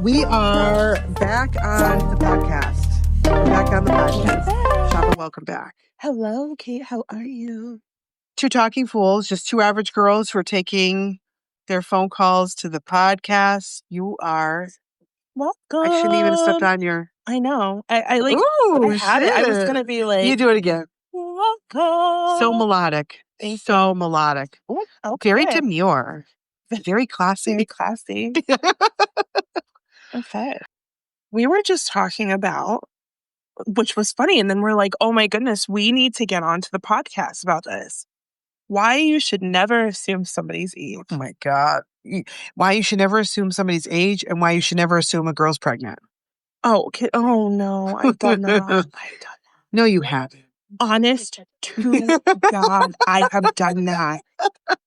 We are back on the podcast. Shaba, welcome back. Hello, Kate. How are you? Two talking fools, just two average girls who are taking their phone calls to the podcast. You are welcome. I shouldn't even have stepped on your. I know. I like. Ooh, I had shit. it. I was gonna be like. You do it again. Welcome. So melodic. So melodic. Ooh, okay. Very demure. Very classy. Very classy. Okay. We were just talking about, which was funny, and then we're like, oh my goodness, we need to get onto the podcast about this. Why you should never assume somebody's age. Oh my God. Why you should never assume somebody's age and why you should never assume a girl's pregnant. Oh, okay. Oh no, I've done that. No, you haven't. Honest to God, I have done that.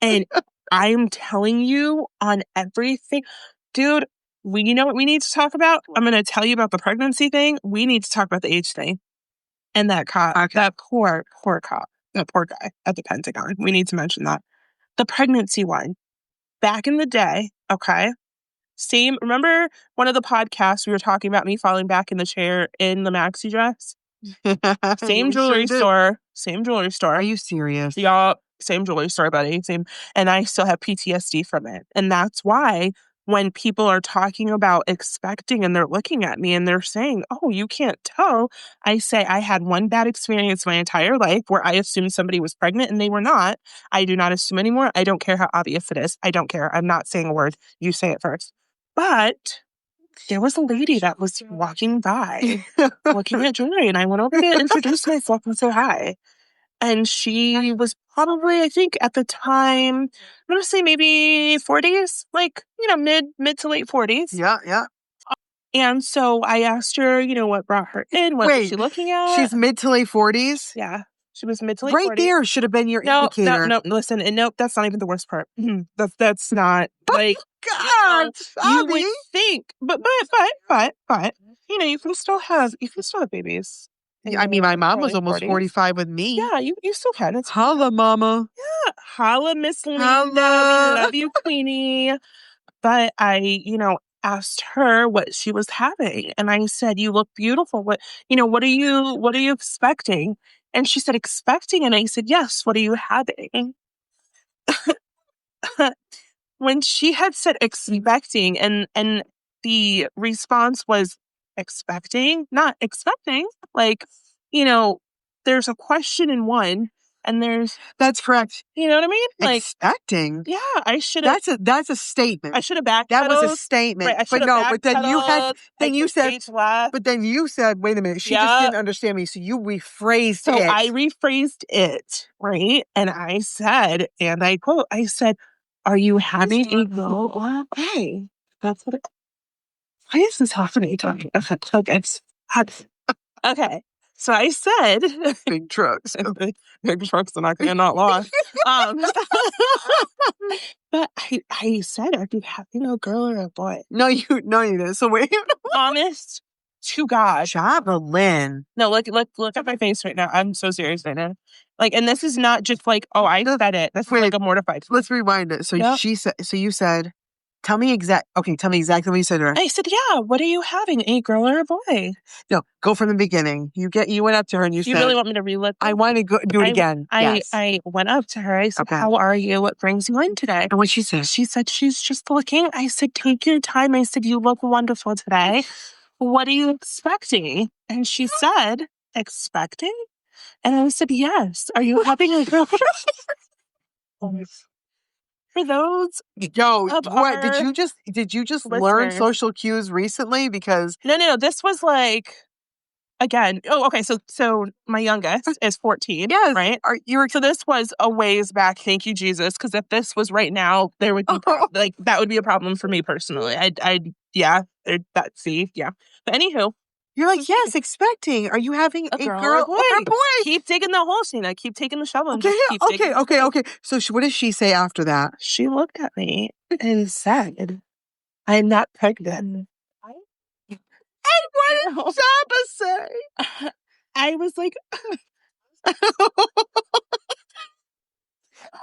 And I'm telling you on everything. Dude, you know what we need to talk about? I'm going to tell you about the pregnancy thing. We need to talk about the age thing. And that cop, that poor cop, that poor guy at the Pentagon. We need to mention that. The pregnancy one. Back in the day, okay? Same, remember one of the podcasts we were talking about me falling back in the chair in the maxi dress? Same jewelry store. Same jewelry store. Are you serious? Yeah, same jewelry store, buddy. Same. And I still have PTSD from it. And that's why when people are talking about expecting and they're looking at me and they're saying, oh, you can't tell. I say I had one bad experience my entire life where I assumed somebody was pregnant and they were not. I do not assume anymore. I don't care how obvious it is. I don't care. I'm not saying a word. You say it first. But there was a lady that was walking by looking at jewelry, and I went over to introduce myself and say hi. And she was probably, I think at the time, I'm going to say maybe 40s, like, mid to late 40s. Yeah. And so I asked her, what brought her in? What was she looking at? She's mid to late 40s? Yeah. She was mid to late 40s. Right there should have been your indicator. No, listen. And nope, that's not even the worst part. That's not like, God, you would think, but, you can still have babies. Yeah, I mean, my mom was almost 45 with me. Yeah, you still can. It's holla, mama. Yeah, holla, Miss Linda. We love you, Queenie. But I, asked her what she was having, and I said, "You look beautiful. What are you expecting?" And she said, "Expecting," and I said, "Yes. What are you having?" When she had said expecting, and the response was expecting, not expecting. Like, there's a question in one, and that's correct. You know what I mean? Like expecting. Yeah, I should have. That's a statement. I should have backpedaled. That was a statement. Right, but then you said, wait a minute. She just didn't understand me. So you rephrased it. So I rephrased it, right? And I said, and I quote, I said, "Are you having a girl?" Hey, that's what it. Why is this happening? Okay. So I said, big trucks. Big trucks are not going to not lost. But I said, "Are you having a girl or a boy?" No, you didn't. So wait. Honest to God. Shaba Lynn. No, look at my face right now. I'm so serious right now. Like, and this is not just like, oh, I said it. This is like a mortified. Let's rewind it. So you said, tell me exactly what you said to her. I said, yeah, what are you having? A girl or a boy? No, go from the beginning. You went up to her and you said. You really want me to relive this? I want to do it again. Yes. I went up to her. I said, how are you? What brings you in today? And what she said? She said, she's just looking. I said, take your time. I said, you look wonderful today. What are you expecting? And she said, expecting? And I said, yes. Are you having a girl? For those, what did you just learn social cues recently? Because no, this was like, again. Oh, okay. So my youngest is 14. Yes, right. So this was a ways back. Thank you, Jesus. Because if this was right now, there would be like that would be a problem for me personally. Yeah. But anywho. You're like, yes, expecting. Are you having a girl or a boy? Keep digging the hole, Sheena. Keep taking the shovel. And Okay. So what does she say after that? She looked at me and said, "I'm not pregnant." And what did Shaba say? I was like,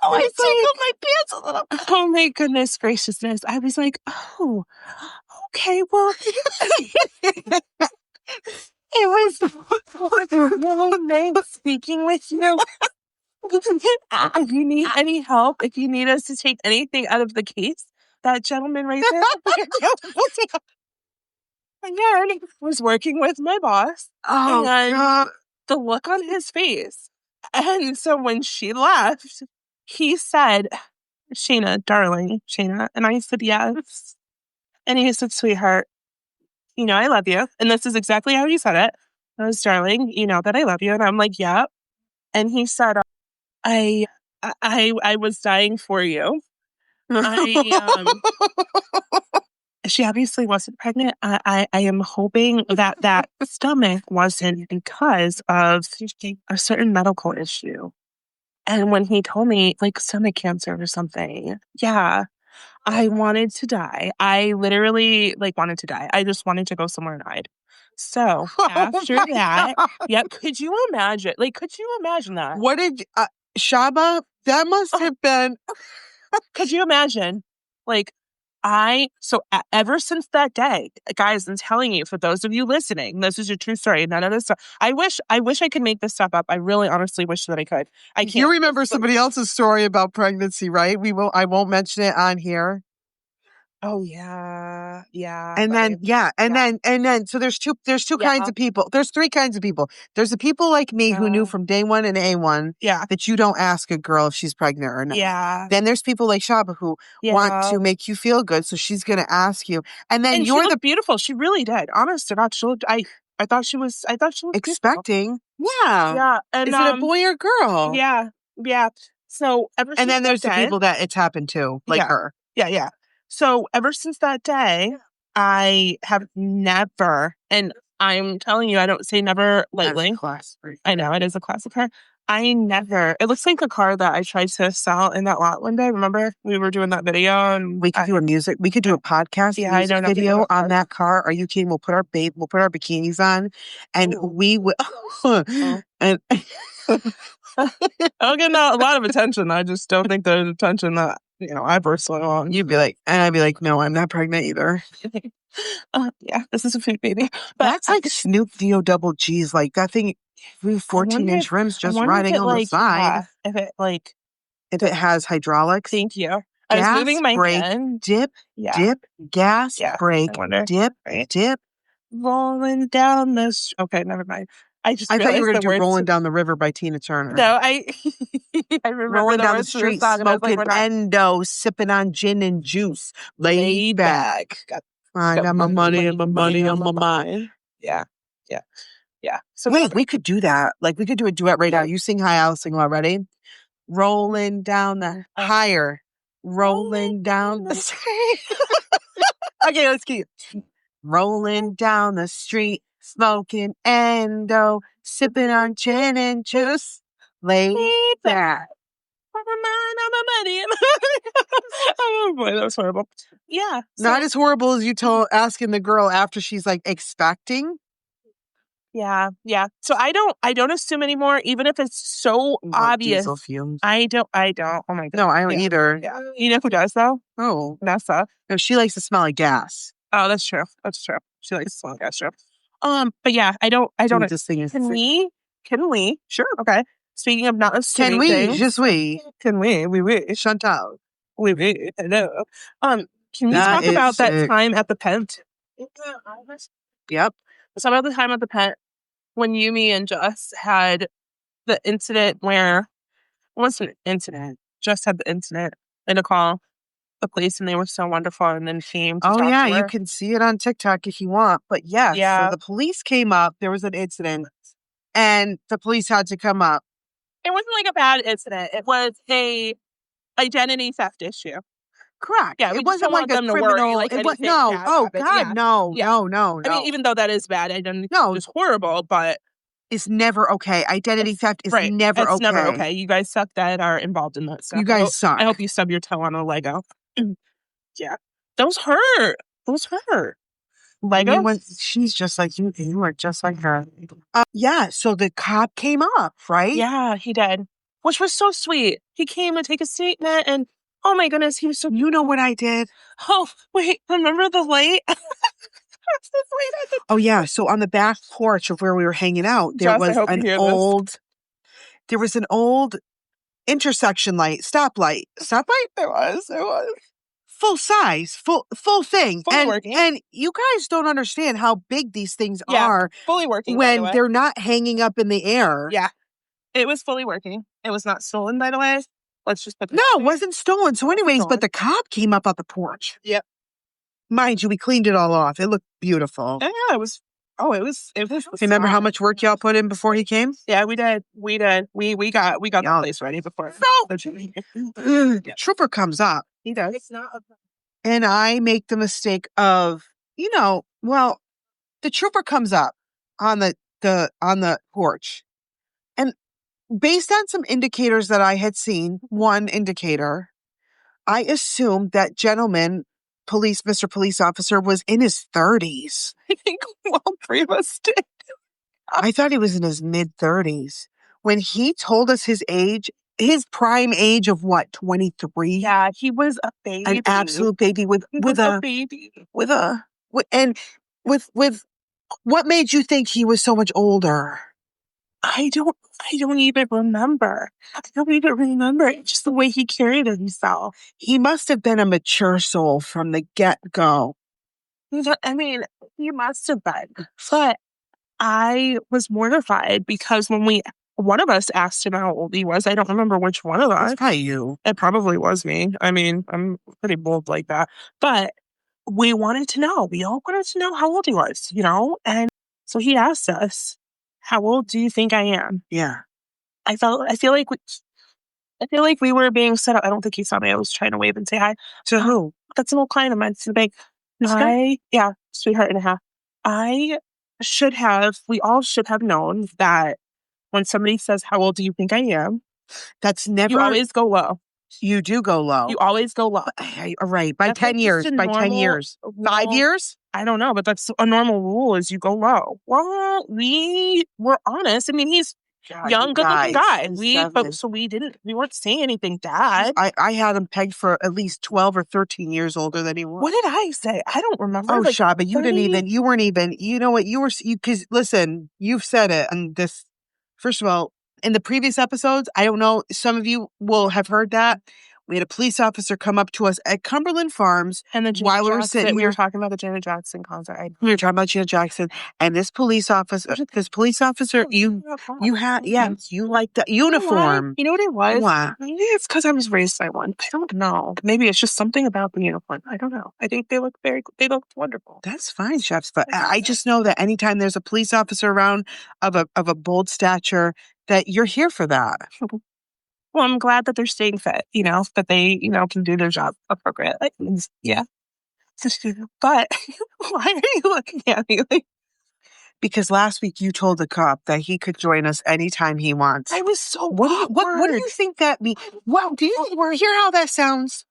I tickled my pants a little. Oh my goodness graciousness. I was like, oh, Okay, well, it was so nice speaking with you. If you need any help, if you need us to take anything out of the case, that gentleman right there again was working with my boss. Oh, And God. the look on his face. And so when she left, he said, Shayna, darling, Shayna. And I said, yes. And he said, sweetheart, you know, I love you. And this is exactly how he said it. I was, darling, you know that I love you. And I'm like, yep. And he said, I, I was dying for you. She obviously wasn't pregnant. I am hoping that that stomach wasn't because of a certain medical issue. And when he told me, like, stomach cancer or something, yeah, I wanted to die. I literally, like, wanted to die. I just wanted to go somewhere and hide. So after that, yep, could you imagine? Like, could you imagine that? What did Shaba? That must have been. Could you imagine? Like, ever since that day, guys, I'm telling you, for those of you listening, this is a true story. None of this stuff. I wish I could make this stuff up. I really honestly wish that I could. I can't. You remember somebody else's story about pregnancy, right? I won't mention it on here. Oh yeah. Yeah. And then, so there's two kinds of people. There's three kinds of people. There's the people like me who knew from day one in A1 that you don't ask a girl if she's pregnant or not. Yeah. Then there's people like Shaba who want to make you feel good. So she's going to ask you. And then she looked beautiful. She really did. Honest to God, she looked, I thought she was expecting. Beautiful. Yeah. Yeah. And is it a boy or girl? Yeah. Yeah. So ever since and then there's the people that it's happened to, like her. Yeah. Yeah. So ever since that day, I have never, and I'm telling you, I don't say never lightly. I know it is a classic car. It looks like a car that I tried to sell in that lot one day. Remember we were doing that video and we could do a podcast video on that car. Are you kidding? We'll put our bikinis on and we will, and I'll get a lot of attention. I just don't think there's attention that, I personally want. You'd be like, and I'd be like, no, I'm not pregnant either. Yeah, this is a food baby. But that's like Snoop D-O double G's, like that thing. We have 14-inch rims just riding on the side. If it has hydraulics. Thank you. I was moving my hand. Dip, gas, brake, dip. Rolling down this. Okay, never mind. I thought you were going to do Rolling Down the River by Tina Turner. No, I remember rolling down the street, smoking endo, sipping on gin and juice, laid back. I got my money and my money on my mind. Yeah. So wait, we could do that. Like we could do a duet right now. You sing high, I'll sing low. Ready? Rolling down the higher, rolling down the street. Okay, let's keep rolling down the street. Smoking endo, sipping on gin and juice, laid back. Oh boy, that was horrible. Yeah. Not as horrible as you told asking the girl after she's like expecting. Yeah. So I don't assume anymore, even if it's so obvious. Diesel fumes. I don't. Oh my God. No, I don't either. Yeah. You know who does though? Oh, Nessa. No, she likes to smell like gas. Oh, that's true. She likes to smell like gas. True. But yeah, I don't. Can we? Sure. Okay. Speaking of not assuming things. Just we. Can we? Chantal. We. Hello. Can we talk about that time at the Pent? Yep. Let's talk about the time at the Pent when me and Jess had the incident where it wasn't an incident. Jess had the incident in a call. The police and they were so wonderful and then came to talk to her. You can see it on TikTok if you want. But so the police came up. There was an incident and the police had to come up. It wasn't like a bad incident. It was a identity theft issue. Correct. Yeah, it wasn't like a criminal. Like no. Oh God, no. No. I mean, even though that is bad, identity theft is horrible, but it's never okay. Identity theft is never okay. It's never okay. You guys suck that are involved in that stuff. You guys suck. I hope you stub your toe on a Lego. Yeah. Those hurt. Lego? She's just like you. You are just like her. So the cop came up, right? Yeah, he did. Which was so sweet. He came to take a statement and Oh my goodness, he was so. You know what I did? Oh wait, remember the light? Oh yeah. So on the back porch of where we were hanging out, there Jess, I was hope you hear this. there was an old intersection light, stoplight. It was Full size, full thing. fully working. And you guys don't understand how big these things Yeah, are fully working, by the when way. they're not hanging up in the air. Yeah, it was fully working. It was not stolen, by the way. Let's just put that No, out it there. wasn't stolen. So anyways, stolen. but the cop came up on the porch. Yep. Mind you, we cleaned it all off. It looked beautiful. And yeah, it was. Oh, it was. Remember how much work y'all put in before he came? Yeah, we did. We got the place ready before. So trooper comes up. He does. It's not. And I make the mistake of, the trooper comes up on the porch. And based on some indicators that I had seen, one indicator, I assumed that gentleman, Mr. Police Officer, was in his 30s. I think all three of us did. I thought he was in his mid-30s. When he told us his age, his prime age of what, 23? Yeah, he was a baby. An absolute baby with what made you think he was so much older? I don't even remember. I don't even remember. It's just the way he carried himself. He must have been a mature soul from the get-go. I mean, he must have been. But I was mortified because when one of us asked him how old he was, I don't remember which one of us. It's probably you. It probably was me. I mean, I'm pretty bold like that. But we wanted to know. We all wanted to know how old he was, And so he asked us, "How old do you think I am?" Yeah. I feel like we were being set up. I don't think he saw me. I was trying to wave and say hi. To who? That's an old client of mine. It's the bank. Yeah, sweetheart and a half. We all should have known that when somebody says, "How old do you think I am?" That's never. You always go low. You do go low. You always go low. All right. By 10 years. By 10 years. 5 years? I don't know, but that's a normal rule is you go low. Well, we were honest. I mean, he's young, good-looking guy. We weren't saying anything, Dad. I had him pegged for at least 12 or 13 years older than he was. What did I say? I don't remember. Oh, Shaba, you weren't even, you know what, because listen, you've said it, and this, first of all, in the previous episodes, I don't know, some of you will have heard that. We had a police officer come up to us at Cumberland Farms, and while we were sitting we were talking about the Janet Jackson concert. We were talking about Janet Jackson, and this police officer, you like the uniform. You know what it was? What? Maybe it's because I was raised by one. I don't know. Maybe it's just something about the uniform. I don't know. I think they look wonderful. That's fine, chefs. But I just know that anytime there's a police officer around of a bold stature, that you're here for that. Well, I'm glad that they're staying fit, that they, can do their job appropriately. Yeah. But why are you looking at me like? Because last week you told the cop that he could join us anytime he wants. I was so What do you think that means? Wow, do you hear how that sounds?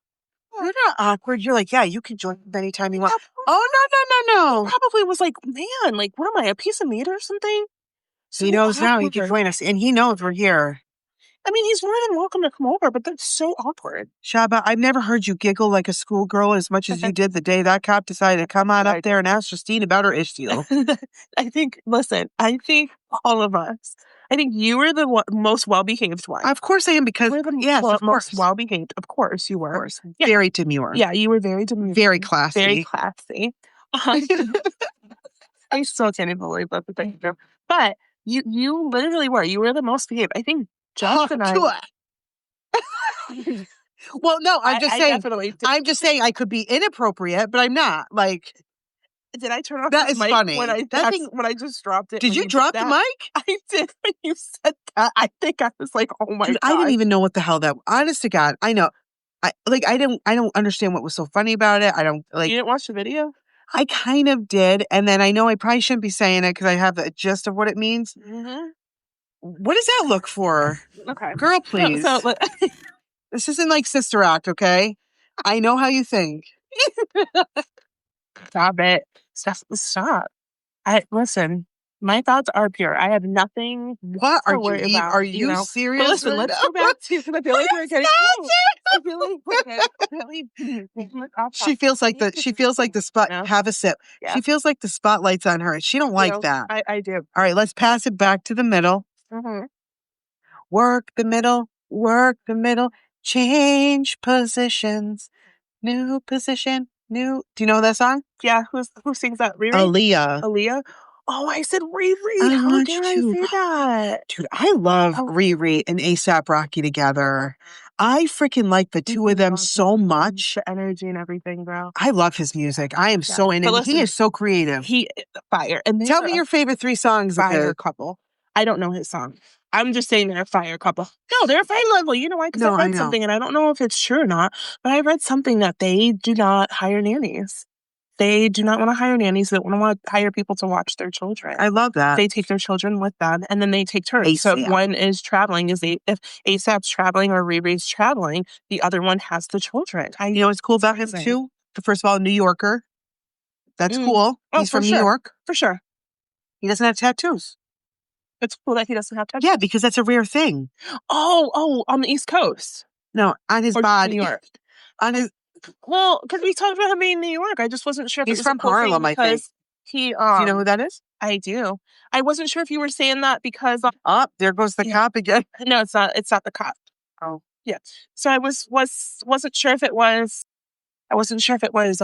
You're not awkward. You're like, yeah, you can join him anytime you want. Oh, no. Probably was like, man, like, what am I, a piece of meat or something? So he knows now he can join us, and he knows we're here. I mean, he's more than welcome to come over, but that's so awkward. Shaba, I've never heard you giggle like a schoolgirl as much as you did the day that cop decided to come on up there and ask Justine about her issue. I think all of us. I think you were the most well-behaved one. Of course I am, because most well-behaved. Of course you were. Of course. Yeah. Very demure. Yeah, you were very demure. Very classy. Very classy. I still can't even believe that. But you literally were. You were the most behaved. I think Jeff and I. Well, no, I'm just saying I could be inappropriate, but I'm not. Like, did I turn off that the is mic funny. when I just dropped it? Did you drop the mic? I did when you said that. I think I was like, oh my God. I didn't even know what the hell that. Honest to God, I know. I don't understand what was so funny about it. I don't like. You didn't watch the video? I kind of did, and then I know I probably shouldn't be saying it because I have the gist of what it means. Mm-hmm. What does that look for? Okay, girl, please. This isn't like Sister Act, okay? I know how you think. Stop it! Stop! Listen. My thoughts are pure. I have nothing. What are you? Are you serious? But listen, let's go back to. I feel like we're getting. She feels like the spot. Have a sip. Yeah. She feels like the spotlight's on her. She don't like that. I do. All right, let's pass it back to the middle. Mm-hmm. Work the middle. Work the middle. Change positions. New position. New. Do you know that song? Yeah. Who sings that? Riri? Aaliyah. Oh, I said Riri. How dare I say that? Dude, I love Riri and A$AP Rocky together. I freaking like the two of them so much. The energy and everything, bro. I love his music. I am so in it. He is so creative. He fire. And tell me your favorite 3 songs of his. Fire couple. I don't know his song. I'm just saying they're a fire couple. No, they're a fire level. You know why? Because I read something, and I don't know if it's true or not, but I read something that they do not hire nannies. They do not want to hire nannies. They don't want to hire people to watch their children. I love that. They take their children with them, and then they take turns. So if one is traveling, if A$AP's traveling or Riri's traveling, the other one has the children. You know what's cool about him, too? First of all, New Yorker. That's cool. He's from New York. For sure. He doesn't have tattoos. It's cool that he doesn't have tattoos. Yeah, because that's a rare thing. Oh, on the East Coast. No, on his body. New York. On his... Well, because we talked about him being in New York. I just wasn't sure if he's from Harlem, I think. He, do you know who that is? I do. I wasn't sure if you were saying that because... there goes the cop again. No, it's not. It's not the cop. Oh. Yeah. So I wasn't sure if it was... I wasn't sure if it was...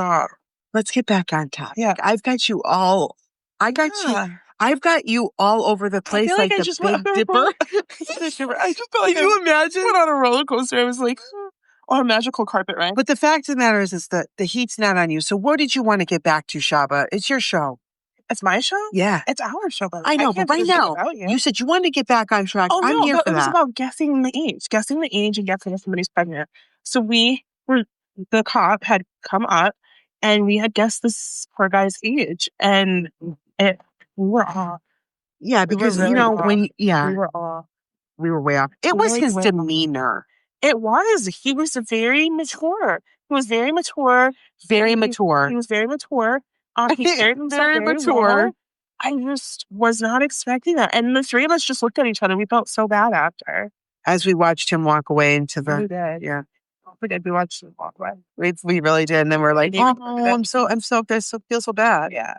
Let's get back on topic. Yeah. I've got you all... I've got you all over the place like the Big Dipper. Can you imagine? Went on a roller coaster. I was like... on a magical carpet, right? But the fact of the matter is that the heat's not on you. So what did you want to get back to, Shaba? It's your show. It's my show? Yeah. It's our show, but I know, but right now, you said you wanted to get back on track. Oh, I'm here for that. It was about guessing the age and guessing if somebody's pregnant. So the cop had come up and we had guessed this poor guy's age. And we were off. Yeah, because, we were off. We were way off. It was his demeanor. It was. He was very mature. He was very mature. Very mature. He was very mature. He carried himself very mature. Well. I just was not expecting that. And the 3 of us just looked at each other. We felt so bad after. As we watched him walk away into the... We did. Yeah. We did. We watched him walk away. We really did. And then we're like, I feel so bad. Yeah.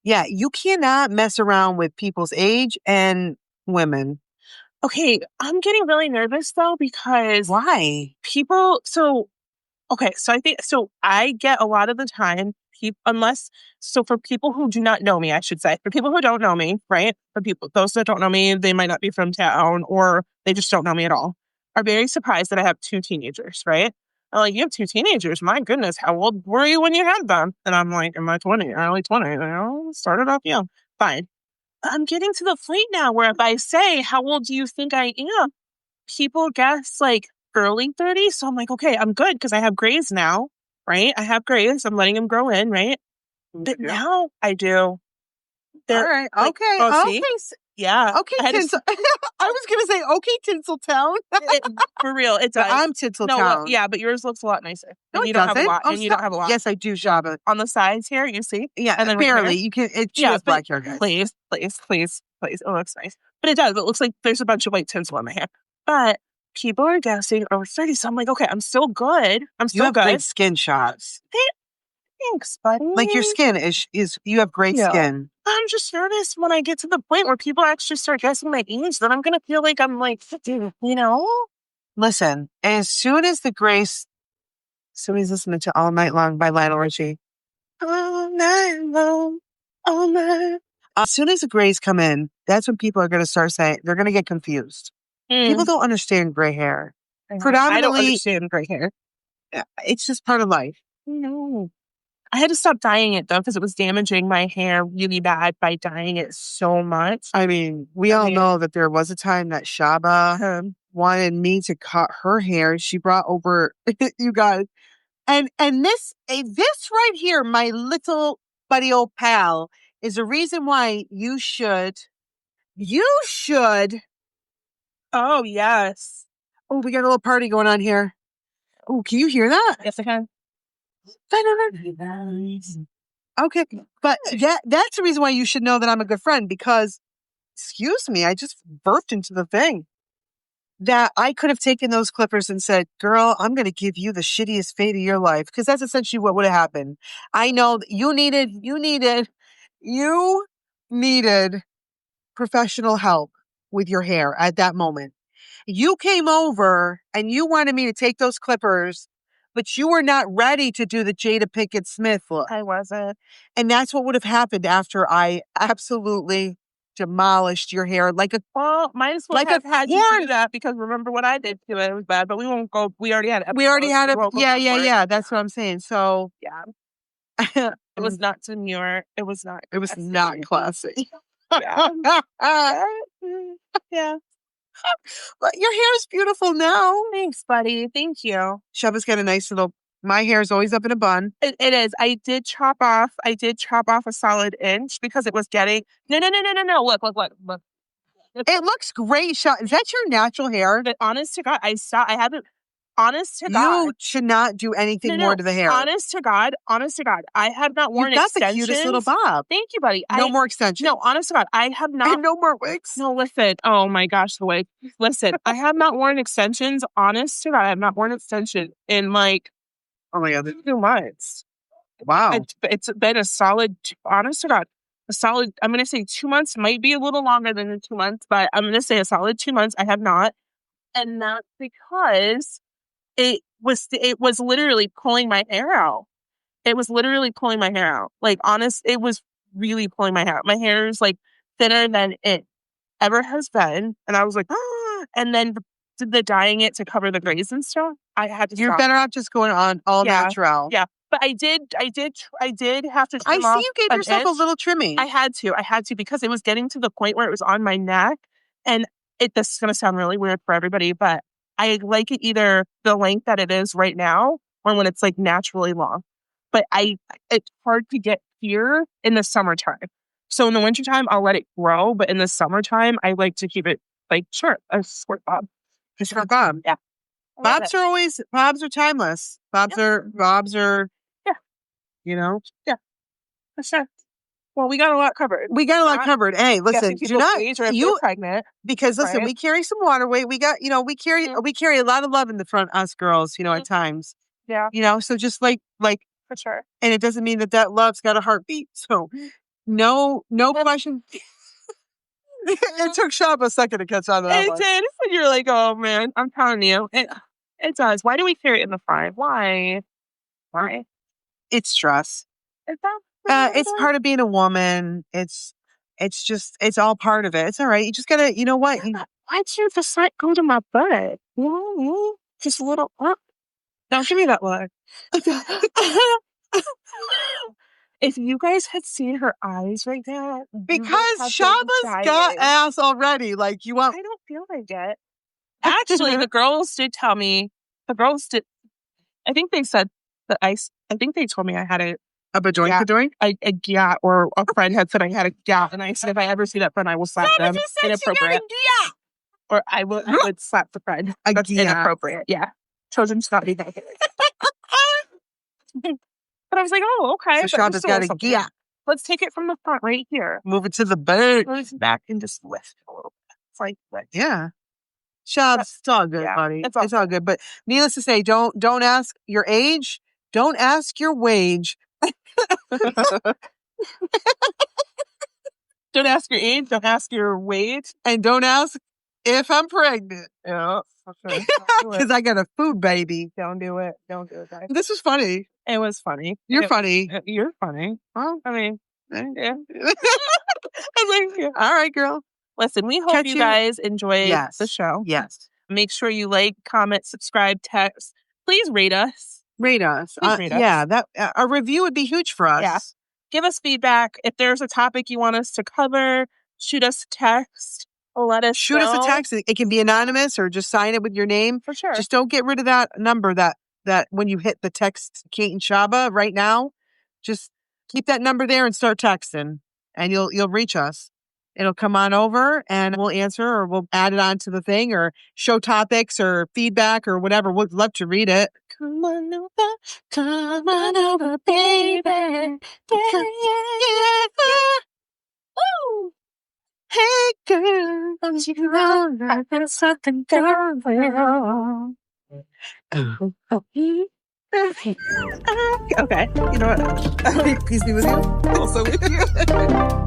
Yeah. You cannot mess around with people's age and women. Okay, I'm getting really nervous though because why? I get a lot of the time for people who do not know me, I should say, for people who don't know me, right? Those that don't know me, they might not be from town or they just don't know me at all, are very surprised that I have 2 teenagers, right? I'm like, you have 2 teenagers? My goodness, how old were you when you had them? And I'm like, in my early 20s, started off young. Fine. I'm getting to the point now where if I say, how old do you think I am? People guess like early 30s. So I'm like, okay, I'm good because I have grays now, right? I have grays. I'm letting them grow in, right? But now I do. All right. Okay. Okay. Yeah. Okay, Tinsel. I was going to say, okay, Tinseltown. For real, it does. I'm Tinseltown. No, but yours looks a lot nicer. No, you don't have a lot. And you don't have a lot. Yes, I do, Shaba. On the sides here, you see? Yeah, and then barely. You can. She has black hair, guys. Please. It looks nice. But it does. It looks like there's a bunch of white tinsel in my hair. But people are guessing over 30, so I'm like, okay, I'm still good. You have great skin shots. Thanks, buddy. Like your skin is you have great skin. I'm just nervous when I get to the point where people actually start guessing my age, that I'm going to feel like I'm like, you know? Listen, as soon as somebody's listening to All Night Long by Lionel Richie. All night long, all night. As soon as the grays come in, that's when people are going to start saying, they're going to get confused. People don't understand gray hair. Predominantly, I don't understand gray hair. It's just part of life. No. I had to stop dyeing it, though, because it was damaging my hair really bad by dyeing it so much. I mean, we all know that there was a time that Shaba wanted me to cut her hair. She brought over, you guys, and this right here, my little buddy old pal, is a reason why you should. Oh, yes. Oh, we got a little party going on here. Oh, can you hear that? Yes, I can. Okay, but that's the reason why you should know that I'm a good friend, because, excuse me, I just burped into the thing. that I could have taken those clippers and said, girl, I'm going to give you the shittiest fate of your life. Because that's essentially what would have happened. I know that you needed professional help with your hair at that moment. You came over and you wanted me to take those clippers, but you were not ready to do the Jada Pinkett Smith look. I wasn't. And that's what would have happened after I absolutely demolished your hair like a Well, might as well like have a had you corn. do that because remember what I did to it. It was bad, but we won't go. We already had. We already had episodes, a we won't go yeah. for it. That's what I'm saying. So Yeah, it was not demure. It was not. it was classy. not classy. Yeah. Yeah. But your hair is beautiful now. Thanks, buddy. Thank you. Shaba's got a nice little. My hair is always up in a bun. It is. I did chop off a solid inch because it was getting. No. Look. It looks great. Is that your natural hair? But honest to God, I haven't. Honest to God, You should not do anything more to the hair. Honest to God, I have not worn You've got extensions. the cutest little bob. Thank you, buddy. No more extensions. No, honest to God, I have not. And no more wigs. No, listen. Oh my gosh, the wig. Listen, I have not worn extensions. Honest to God, I have not worn extensions in like, oh my God, 2 months. Wow. It's been a solid. Honest to God, a solid. I'm gonna say 2 months. Might be a little longer than the 2 months, but I'm gonna say a solid 2 months. I have not, and that's because it was literally pulling my hair out. It was literally pulling my hair out. Like, honest, it was really pulling my hair out. My hair is like thinner than it ever has been. And I was like, ah. And then the dyeing it to cover the grays and stuff, I had to You're stop. better off just going on all natural. Yeah. But I did have to trim I see off you gave an yourself a inch. little trimming. I had to because it was getting to the point where it was on my neck. And this is going to sound really weird for everybody, but I like it either the length that it is right now or when it's like naturally long. But it's hard to get here in the summertime. So in the wintertime, I'll let it grow. But in the summertime, I like to keep it like short, a short bob. A short bob. Yeah. Bobs are timeless. Bobs are, yeah. You know? Yeah. For sure. Well, we got a lot covered. Covered. Hey, listen, do not you're pregnant. Because listen, we carry some water weight. We got, we carry a lot of love in the front, us girls, at times. Yeah. So just like for sure. And it doesn't mean that love's got a heartbeat. So no question. It took Shaba a second to catch on to that one. It did. And you're like, oh man, I'm telling you. It does. Why do we carry it in the front? Why? It's stress. It's part of being a woman. It's all part of it. It's all right. You just gotta, you know what? Why don't you just like go to my butt? Just a little. Don't give me that look. If you guys had seen her eyes right now, because Shaba's got ass already. Like you want? I don't feel like it. Actually, the girls did tell me. I think they said that I think they told me I had a badoink. A gat, or a friend had said I had a gat, and I said if I ever see that friend, I will slap them. Inappropriate. Or I would slap the friend. That's inappropriate. Yeah, children should not be naked. But I was like, oh, okay. So Shaba's got a gat. Let's take it from the front right here. Move it to the back. Back and just lift a little bit. It's like that. Yeah. Shabs, it's all good, buddy. It's all good. But needless to say, don't ask your age. Don't ask your wage. Don't ask your age. Don't ask your weight. And don't ask if I'm pregnant. Yeah. Because I got a food baby. Don't do it, guys. This was funny. It was funny. You're funny. You're funny. Well, I mean, yeah. All right, girl. Listen, we hope you guys enjoyed the show. Yes. Make sure you like, comment, subscribe, text. Please rate us. Rate us. Yeah, a review would be huge for us. Yeah. Give us feedback. If there's a topic you want us to cover, shoot us a text. Let us shoot us a text. It can be anonymous or just sign it with your name. For sure. Just don't get rid of that number that when you hit the text Kate and Shaba right now, just keep that number there and start texting and you'll reach us. It'll come on over and we'll answer or we'll add it on to the thing or show topics or feedback or whatever. We'd love to read it. Come on over, baby. Yeah. Hey girl, don't you know that there's something going on? Okay, you know what? Peace be with you. Also with you.